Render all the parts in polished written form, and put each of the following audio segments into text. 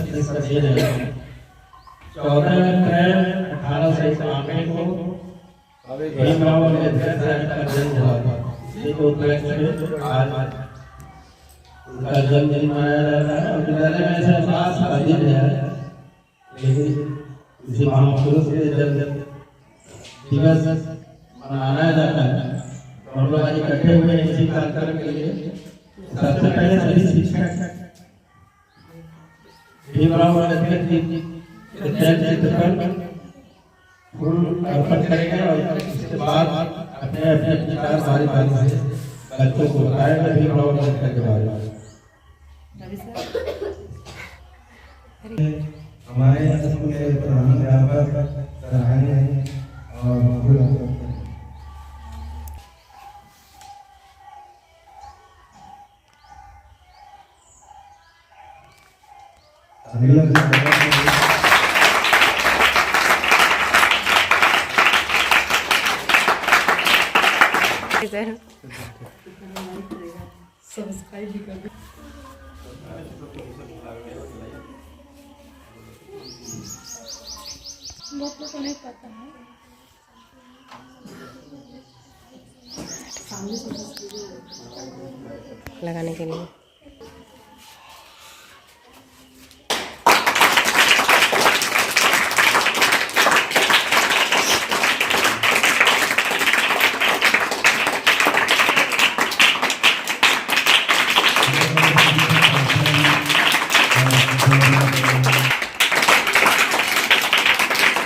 36 का दिन है। 14 अप्रैल 1891 को भीमराव अम्बेडकर साहब का जन्म हुआ था। इसी को उपलक्ष्य में आज उनका जन्मदिन मनाया जाता है। और विद्यालय में ऐसा खास का दिन है, लेकिन किसी महापुरुष के जन्म दिवस मनाया जाता है। हम लोग आज इकट्ठे हुए इसी कार्यक्रम के लिए। सबसे पहले सभी शिक्षक भीमराव अम्बेडकर जी के चित्र पर फूल अर्पण करेंगे और इसके बाद अपने अपने विचार बारी बारी से बच्चों को बताएंगे भीमराव अम्बेडकर के बारे में। हमारे स्कूल के प्रधानाध्यापक सराहनीय हैं और सब्सक्राइब भी कर बहुत लोगों को नहीं पता है। लगाने के लिए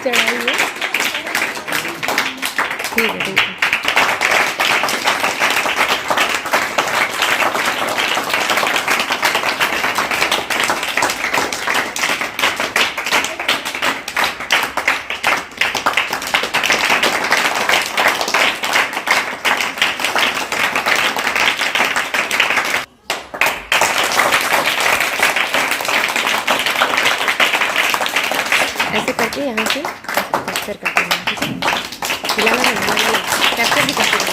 चढ़ाइए। ठीक है, ठीक है। ऐसे करके यहाँ से कैप्चर करते हैं, ठीक है? हिलाना नहीं, हिलाना नहीं, कैप्चर भी करते हैं।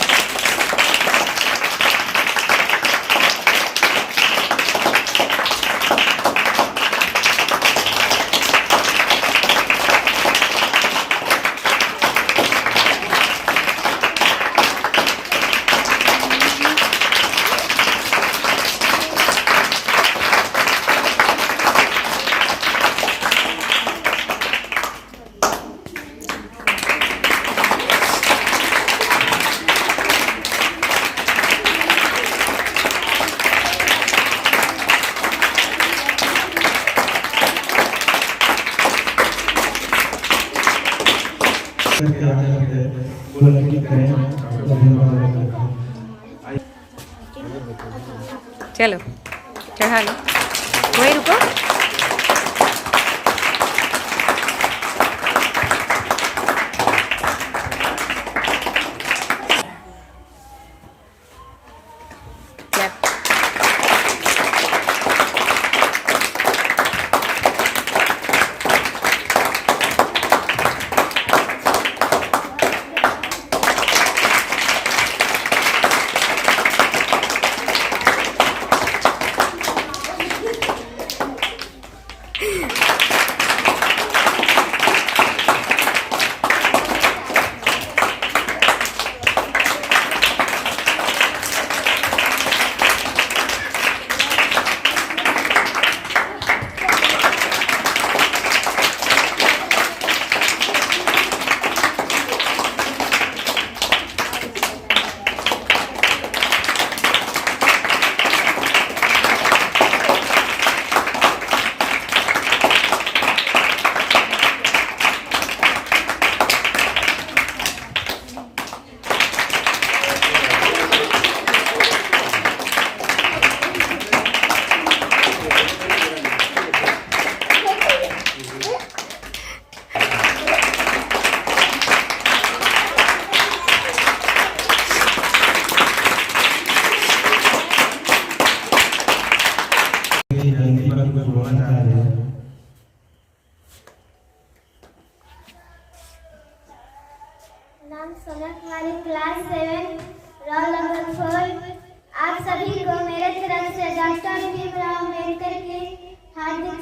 चलो चढ़ा लो, वहीं रुको।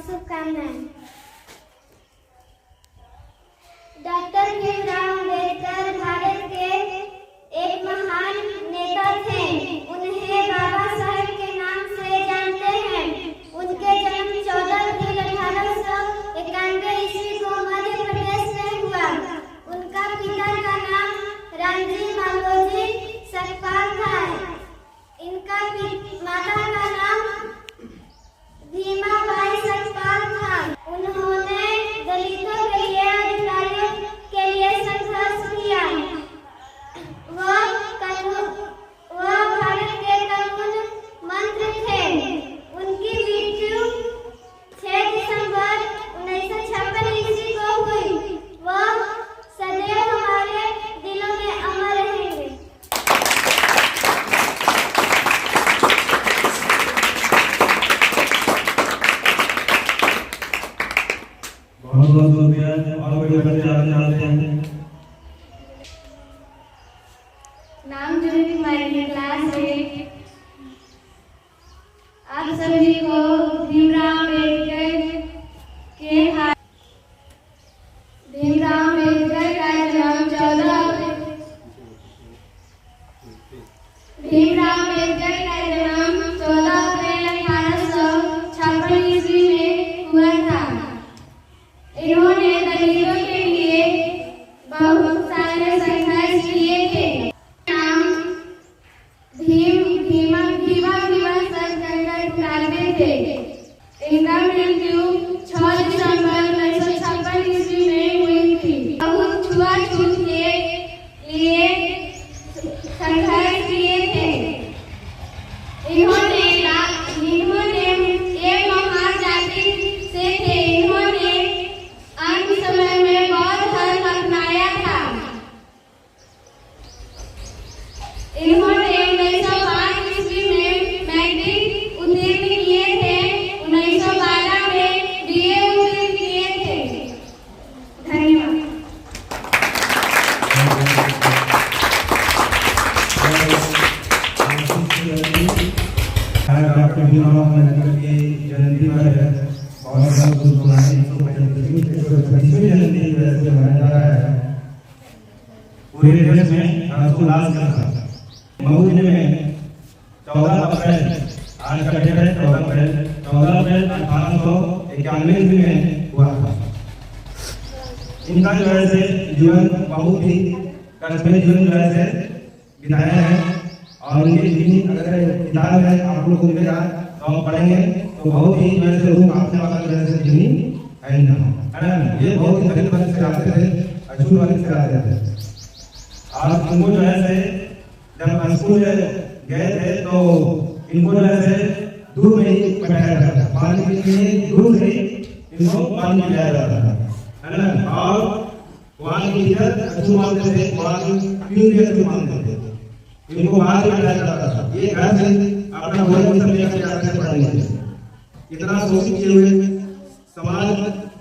शुभकामनाएं। डॉक्टर भीमराव अम्बेडकर भारत के एक महान नेता थे। उन्हें बाबा साहेब के नाम से जानते हैं। उनके जन्म 14 अप्रैल 1891 ईस्वी को मध्य प्रदेश में हुआ। उनका पिता का नाम रामजी मालोजी सतपाल था। इनका माता का नाम भीमाबाई सतपाल था। उन्होंने दलितों के लिए अधिकारियों के लिए संघर्ष किया। वह भारत के कानून मंत्री थे। उनकी मृत्यु 6 दिसंबर 1956 ईस्वी को हुई। वह सदैव हमारे दिलों में अमर रहेंगे। बहुत बहुत शुक्रिया। और बड़े बच्चे आप जानते हैं। नाम जो हमारी क्लास है। आप सभी को भीमराव अम्बेडकर भीमराव अम्बेडकर का जन्म 14 अप्रैल 1856 ईस्वी में हुआ था। इन्होंने दलितों के लिए बहुत सारे संघर्ष किए थे। नाम भीमा सर कहकर पुकारते थे। इनका मृत्यु 6 दिसंबर 1956 ईस्वी में हुई थी। बहुत छुआछूत के लिए संघर्ष किए थे। इन्होंने एक महान जाति से थे। इन्होंने अंत समय में बौद्ध धर्म अपनाया था। इन्होंने 1905 ईस्वी में मैट्रिक उत्तीर्ण किए थे। 1912 में बीए उत्तीर्ण किए थे। धन्यवाद। डॉक्टर भीमराव अम्बेडकर की जयंती पर बहुत बहुत शुभकामनाएं। 125वीं जयंती वैसे मनाया जा रहा है। पूरे देश में हर्षोल्लास के साथ मऊ जिले में 14 अप्रैल आज का डेट है 14 अप्रैल 1891 ईस्वी में हुआ था। इनका जो है से जीवन बहुत ही कर्तव्य जीवन जो है से बिताया है। और उनकी जीवनी अगर किताब है आप लोग को मिलेगा तो आप पढ़ेंगे तो बहुत ही जो है से रूप आपने वाला जो है से जीवनी है ना। ये बहुत ही गरीब वर्ग से आते थे, अछूत वर्ग से आते थे। और इनको जो है से जब स्कूल गए थे तो इनको जो है से दूर में ही बैठाया जाता था। पानी के लिए दूर से इनको पानी पिलाया जाता था, है ना। और वहाँ की टीचर अच्छी मानते थे, वहाँ की प्यून भी अच्छी मानते थे। इनको बाहर बैठाया जाता था। ये घर से अपना भोजन सब लेकर जाते थे पढ़ने। इतना शोषित किए हुए समाज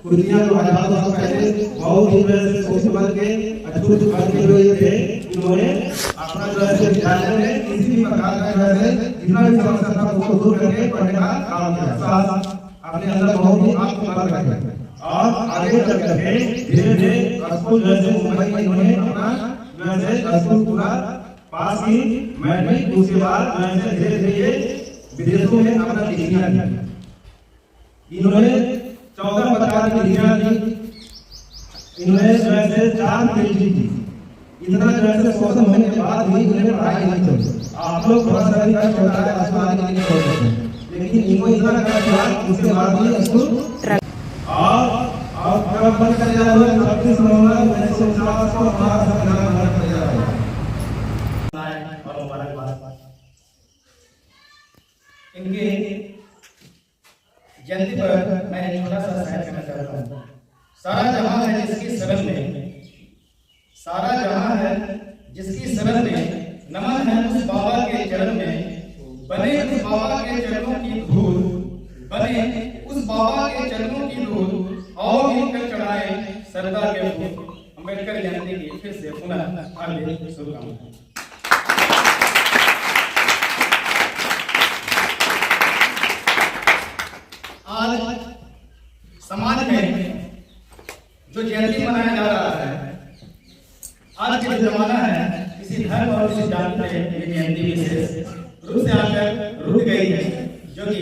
कुर्तियां जो हजार साल पहले बहुत ही वैसे शोषित वर्ग के अछूत वर्ग के हुए थे। इन्होंने अपना जो है विद्यालय में किसी भी प्रकार का जो है जितना भी समस्या था उसको दूर करके पढ़ने का काम किया। साथ अपने अंदर बहुत ही आत्मनिर्भर रखे और आगे चल करके धीरे धीरे स्कूल जो है मुंबई में इन्होंने अपना जो है स्कूल पूरा पास की। मैट्रिक उसके बाद जो है धीरे धीरे विदेशों में अपना डिग्रियां ली। इन्होंने 14 प्रकार की डिग्रियां ली। इन्होंने जो है 4 पीएचडी की। इतना जो है शोषण होने के बाद भी उन्हें पढ़ाई नहीं चली। आप लोग थोड़ा सा भी कष्ट होता है आगे नहीं छोड़ सकते, लेकिन इनको इतना कष्ट हुआ उसके बाद भी स्कूल और कब बंद कर दिया हुआ 26 नवंबर 1949 को हमारा संविधान बंद कर दिया गया। और मुबारकबाद। इनके जयंती पर मैं छोटा सा शायर कहना चाहता हूँ। सारा जहां है जिसकी शरण में, सारा जहां है जिसकी शरण में, नमन है उस बाबा के चरण में। बने उस बाबा के चरणों की धूल, बने उस बाबा के चरणों की धूल, और मिलकर चढ़ाए सरदार के फूल। अम्बेडकर जयंती की फिर से पुनः हार्दिक शुभकामनाएं। आज रूस से आकर रुक गई है, जो कि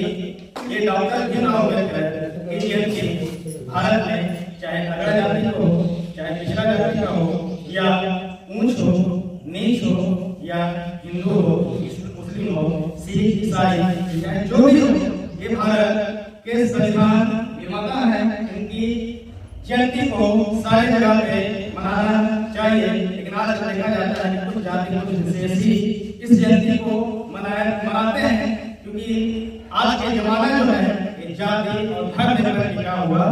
ये डॉक्टर भीमराव अम्बेडकर की जयंती भारत में चाहे अग्र जाति हो, चाहे पिछड़ा जाति का हो, या ऊंच हो, नीच हो, या हिंदू हो, मुस्लिम हो, सिख, ईसाई, चाहे जो भी हो, ये भारत के संविधान निर्माता है। इनकी जयंती को सारी जगह पे मनाना चाहिए, लेकिन आज देखा जाता है कि कुछ जाति कुछ विशेष ही इस जयंती को मनाते हैं, क्योंकि आज के जमाना जो है ये जाति और धर्म पर टिका हुआ,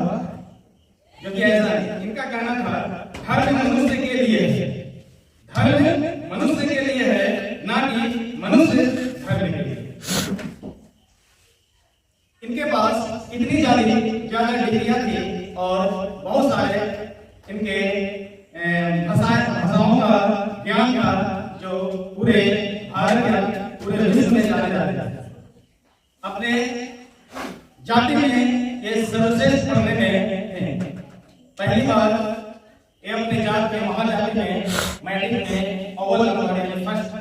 जो कि ऐसा है। इनका कहना था धर्म मनुष्य के लिए है, धर्म मनुष्य के लिए है, ना कि मनुष्य धर्म के लिए। इनके पास इतनी ज्यादा डिग्रियां थी और बहुत सारे इनके भाषाओं का ज्ञान का जो पूरे भारत या पूरे विश्व में जाने जाते हैं। अपने जाति में ये सर्वश्रेष्ठ पढ़ने में थे। पहली बार ये अपने जात के महाजाति में मैट्रिक में अव्वल नंबर में फर्स्ट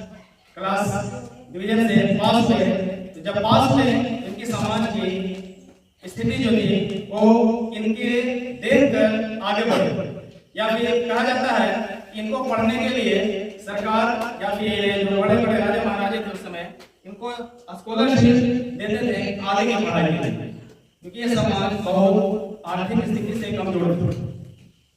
क्लास डिवीजन से पास हुए। तो जब पास हुए इनकी समाज की स्थिति जो थी वो इनके देखकर आगे बढ़े, या फिर कहा जाता है कि इनको पढ़ने के लिए सरकार या फिर जो बड़े बड़े राजा महाराजे थे उस समय इनको स्कॉलरशिप देते थे आगे की पढ़ाई के लिए, क्योंकि ये समाज बहुत आर्थिक स्थिति से कमजोर थी।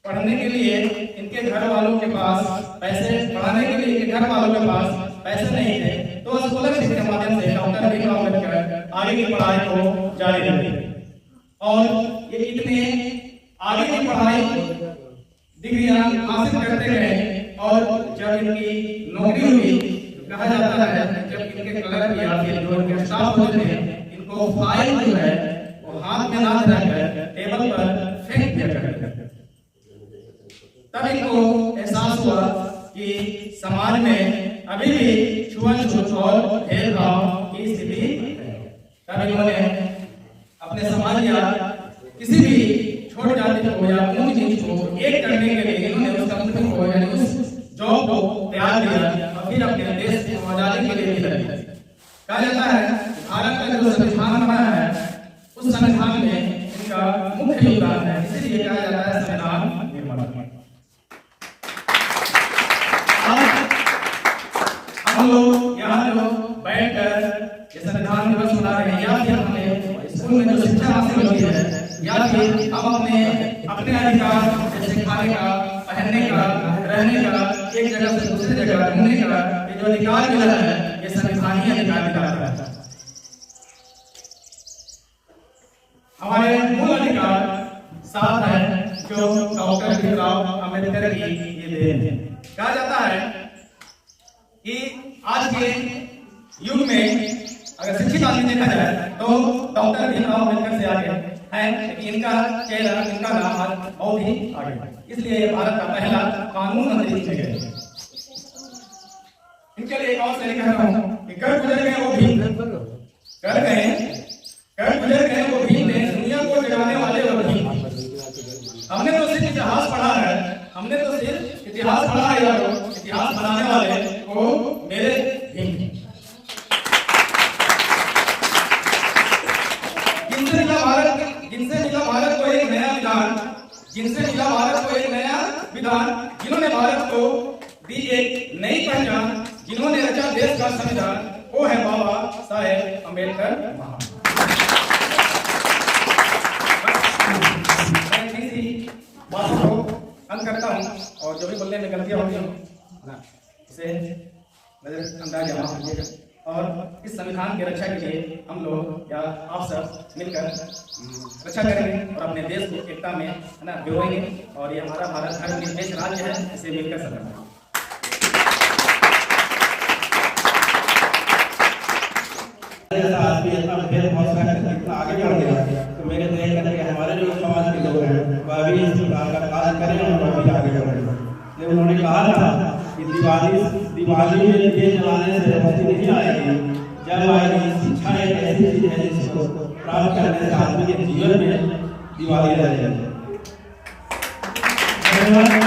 पढ़ने के लिए इनके घर वालों के पास पैसे, पढ़ाने के लिए इनके घर वालों के पास पैसे नहीं थे, तो स्कॉलरशिप के माध्यम से डॉक्टर भीमराव अम्बेडकर आगे की पढ़ाई को जारी रखे। और ये इतने आगे की पढ़ाई डिग्रियां हासिल करते गए, और जब इनकी नौकरी हुई तो कहा जाता है जब इनके क्लर्क या फिर जो इनके स्टाफ होते थे इनको फाइल जो है वो हाथ में ना रखकर टेबल पर फेंक दिया करते, तब इनको एहसास हुआ कि समाज में अभी भी छुआछूत और भेदभाव की स्थिति है। तब इन्होंने अपने समाज या किसी भी छोटी जाति को या ऊंच नीच को एक करने के लिए इन्होंने उस कंपनी को यानी उस जॉब को त्याग दिया और फिर अपने देश की आजादी के लिए लड़ दिया। कहा जाता है भारत का जो संविधान बना है उस संविधान में इनका मुख्य योगदान है, इसलिए कहा जाता है संविधान निर्माण। हम लोग यहाँ जो बैठकर ये संविधान दिवस मना रहे हैं, या फिर हमने स्कूल में जो शिक्षा हासिल होती है, या फिर हम अपने अधिकार जैसे खाने का, पहनने का, रहने का, एक जगह से दूसरी जगह घूमने का ये जो अधिकार मिला है ये संविधान ही अधिकार दिलाता है। हमारे मूल अधिकार साथ है जो डॉक्टर भीमराव अम्बेडकर की ये देन है। कहा जाता है कि आज के युग में अगर शिक्षित आदमी देखा जाए तो डॉक्टर भीमराव अम्बेडकर से आगे है, लेकिन इनका चेहरा, इनका नाम आज बहुत ही आगे है, इसलिए भारत का पहला कानून मंत्री चुने गए। इनके लिए एक और से कह रहा हूँ कि कर गुजर गए वो भीम, कर गुजर गए वो भीम ने दुनिया को जगाने वाले वो भीम। हमने तो सिर्फ इतिहास पढ़ा है, हमने तो सिर्फ इतिहास पढ़ा है, यारो इतिहास बनाने वाले वो मेरे भीम। जिनसे मिला भारत को एक नया विधान, जिनसे मिला भारत को एक नया विधान, जिन्होंने भारत को दी एक नई पहचान, जिन्होंने रचा देश का संविधान, वो है बाबा साहेब अम्बेडकर महान। मैं इसी बात को अंत करता हूँ और जो भी बोलने में गलतियाँ होती हैं उसे नजरअंदाज माफ कीजिएगा, और इस संविधान की रक्षा के लिए हम लोग या आप सब मिलकर रक्षा करेंगे और अपने देश को एकता में है ना जोड़ेंगे, और ये हमारा भारत धर्मनिरपेक्ष राज्य है, इसे मिलकर चलाएंगे। आगे बढ़ गया तो मेरे देख करके हमारे जो समाज के लोग हैं वह भी इस प्रकार का कार्य करें और वह भी आगे बढ़े। उन्होंने कहा था कि दिवाली में दिए जलाने से बत्ती नहीं आएगी, जब आएगी शिक्षा एक ऐसी चीज है जिसको प्राप्त करने से आदमी के जीवन में दिवाली रह जाएगी। धन्यवाद।